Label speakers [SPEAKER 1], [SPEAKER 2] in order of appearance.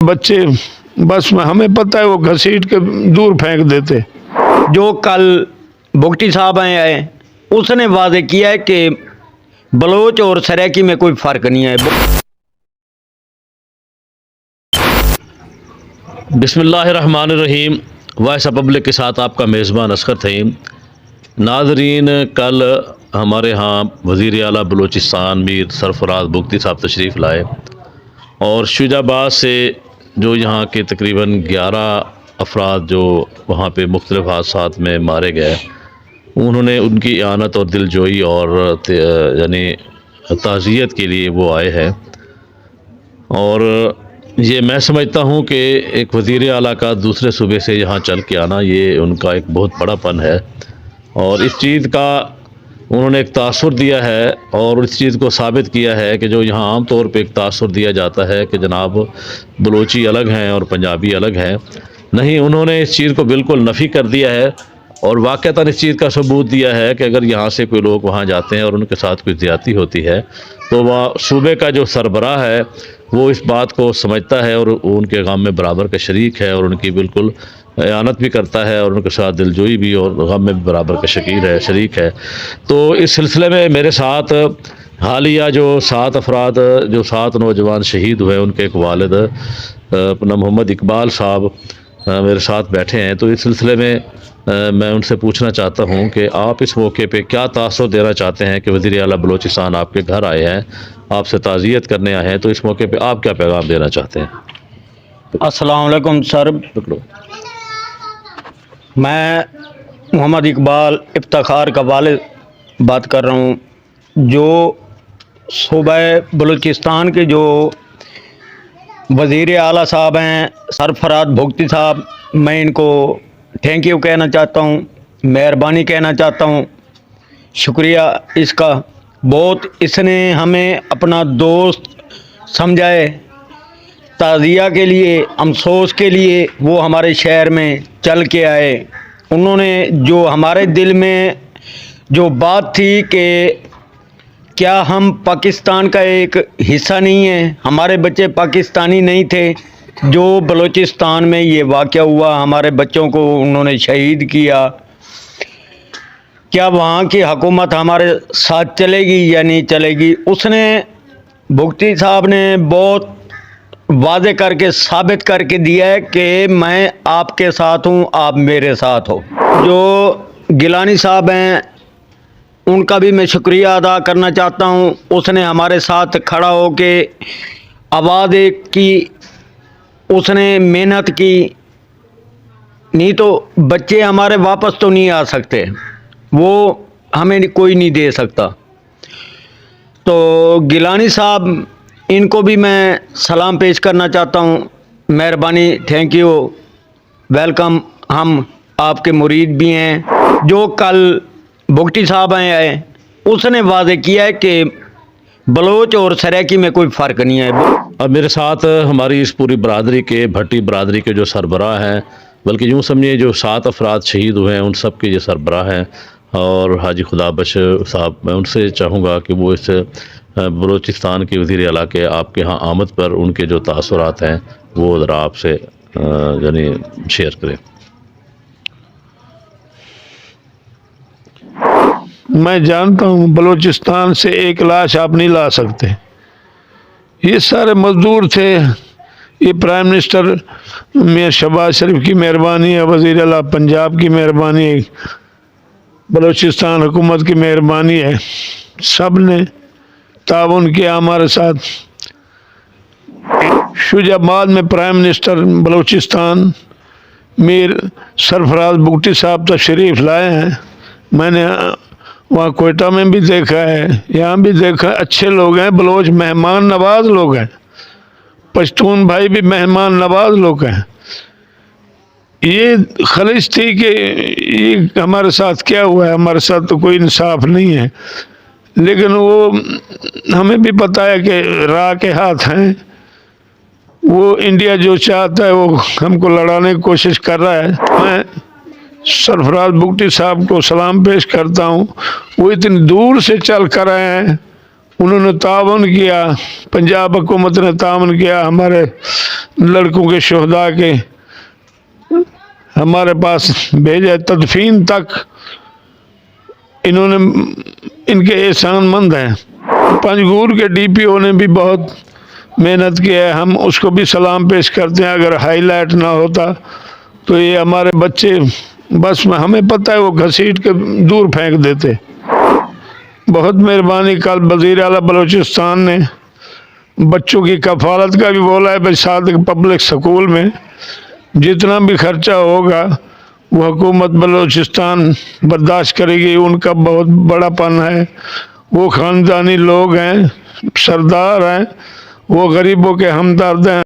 [SPEAKER 1] बच्चे बस हमें पता है वो घसीट के दूर फेंक देते।
[SPEAKER 2] जो कल भुगटी साहब आए उसने वादे किया है कि बलोच और सराइकी में कोई फ़र्क नहीं है।
[SPEAKER 3] बिस्मिल्लाहिर्रहमानिर्रहीम। वॉइस ऑफ पब्लिक के साथ आपका मेज़बान असगर थईम। नाज़रीन, कल हमारे यहाँ वज़ीर आला बलूचिस्तान मीर सरफराज भुगटी साहब तशरीफ़ लाए और शुजाबाद से जो यहाँ के तकरीबन 11 अफराद जो वहाँ पे मुख्तलिफ़ हादसात में मारे गए, उन्होंने उनकी इआनत और दिलजोई और यानी ताज़ियत के लिए वो आए हैं। और ये मैं समझता हूँ कि एक वज़ीर आला का दूसरे सूबे से यहाँ चल के आना ये उनका एक बहुत बड़ापन है और इस चीज़ का उन्होंने एक तासुर दिया है और इस चीज़ को साबित किया है कि जो यहाँ आम तौर पे एक तासुर दिया जाता है कि जनाब बलोची अलग हैं और पंजाबी अलग हैं, नहीं, उन्होंने इस चीज़ को बिल्कुल नफ़ी कर दिया है और वाक़तन इस चीज़ का सबूत दिया है कि अगर यहाँ से कोई लोग वहाँ जाते हैं और उनके साथ कोई ज़्यादती होती है तो वह सूबे का जो सरबराह है वो इस बात को समझता है और उनके गम में बराबर का शरीक है और उनकी बिल्कुल इआनत भी करता है और उनके साथ दिलजोई भी और गम में भी बराबर का शरीक है। तो इस सिलसिले में मेरे साथ हालिया जो 7 अफराद जो 7 नौजवान शहीद हुए, उनके एक वालिद अपना मोहम्मद इकबाल साहब मेरे साथ बैठे हैं। तो इस सिलसिले में मैं उनसे पूछना चाहता हूं कि आप इस मौके पे क्या तासुर देना चाहते हैं कि वज़ीर आला बलूचिस्तान आपके घर आए हैं, आपसे ताज़ियत करने आए हैं, तो इस मौके पे आप क्या पैगाम देना चाहते हैं?
[SPEAKER 2] अस्सलाम वालेकुम सर, मैं मोहम्मद इकबाल इफ्तिखार का वालिद बात कर रहा हूँ। जो सूबे बलूचिस्तान के जो वज़ीर आला साहब हैं सरफराज भुगटी साहब, मैं इनको थैंक यू कहना चाहता हूँ, मेहरबानी कहना चाहता हूँ, शुक्रिया इसका बहुत। इसने हमें अपना दोस्त समझाए, ताज़िया के लिए, अफसोस के लिए वो हमारे शहर में चल के आए। उन्होंने जो हमारे दिल में जो बात थी कि क्या हम पाकिस्तान का एक हिस्सा नहीं है, हमारे बच्चे पाकिस्तानी नहीं थे। जो बलूचिस्तान में ये वाक़या हुआ, हमारे बच्चों को उन्होंने शहीद किया, क्या वहाँ की हुकूमत हमारे साथ चलेगी या नहीं चलेगी? उसने भुगटी साहब ने बहुत वादे करके साबित करके दिया है कि मैं आपके साथ हूँ, आप मेरे साथ हो। जो गिलानी साहब हैं उनका भी मैं शुक्रिया अदा करना चाहता हूँ। उसने हमारे साथ खड़ा हो के आवाज़ एक की, उसने मेहनत की, नहीं तो बच्चे हमारे वापस तो नहीं आ सकते, वो हमें कोई नहीं दे सकता। तो गिलानी साहब, इनको भी मैं सलाम पेश करना चाहता हूँ, मेहरबानी, थैंक यू, वेलकम, हम आपके मुरीद भी हैं। जो कल भुगटी साहब आए उसने वादे किया है कि बलोच और सराइकी में कोई फ़र्क नहीं है।
[SPEAKER 3] अब मेरे साथ हमारी इस पूरी बरादरी के, भट्टी बरादरी के जो सरबराह हैं, बल्कि यूँ समझिए जो 7 अफराद शहीद हुए हैं उन सब के जो सरबराह हैं, और हाजी खुदाबख्श साहब, मैं उनसे चाहूँगा कि वो इस बलूचिस्तान के वज़ीर आला के आपके यहाँ आमद पर उनके जो तासुरात हैं वो ज़रा आपसे यानी शेयर करें।
[SPEAKER 1] मैं जानता हूँ बलूचिस्तान से एक लाश आप नहीं ला सकते, ये सारे मजदूर थे। ये प्राइम मिनिस्टर मियां शहबाज शरीफ की मेहरबानी है, वज़ीर आला पंजाब की मेहरबानी है, बलूचिस्तान हुकूमत की मेहरबानी है, सब ने ताउन किया हमारे साथ। शुजाबाद में प्राइम मिनिस्टर बलूचिस्तान मीर सरफराज भुगटी साहब तशरीफ़ लाए हैं। मैंने वहाँ कोयटा में भी देखा है, यहाँ भी देखा, अच्छे लोग हैं, बलोच मेहमान नवाज लोग हैं, पश्तून भाई भी मेहमान नवाज लोग हैं। ये खलिश थी कि ये हमारे साथ क्या हुआ है, हमारे साथ तो कोई इंसाफ नहीं है, लेकिन वो हमें भी पता है कि राह के हाथ हैं। वो इंडिया जो चाहता है वो हमको लड़ाने की कोशिश कर रहा है। मैं सरफराज भुगटी साहब को सलाम पेश करता हूँ, वो इतनी दूर से चल कर आए हैं, उन्होंने तावन किया, पंजाब हुकूमत ने तावन किया, हमारे लड़कों के शहदा के हमारे पास भेजा, तदफीन तक इन्होंने, इनके एहसानमंद हैं। पंजगूर के डीपीओ ने भी बहुत मेहनत की है, हम उसको भी सलाम पेश करते हैं। अगर हाईलाइट ना होता तो ये हमारे बच्चे बस में, हमें पता है वो घसीट के दूर फेंक देते। बहुत मेहरबानी। कल वज़ीर आला बलूचिस्तान ने बच्चों की कफालत का भी बोला है, भाई सादिक पब्लिक स्कूल में जितना भी खर्चा होगा वो हुकूमत बलूचिस्तान बर्दाश्त करेगी। उनका बहुत बड़ापन है, वो ख़ानदानी लोग हैं, सरदार हैं, वो गरीबों के हमदर्द हैं।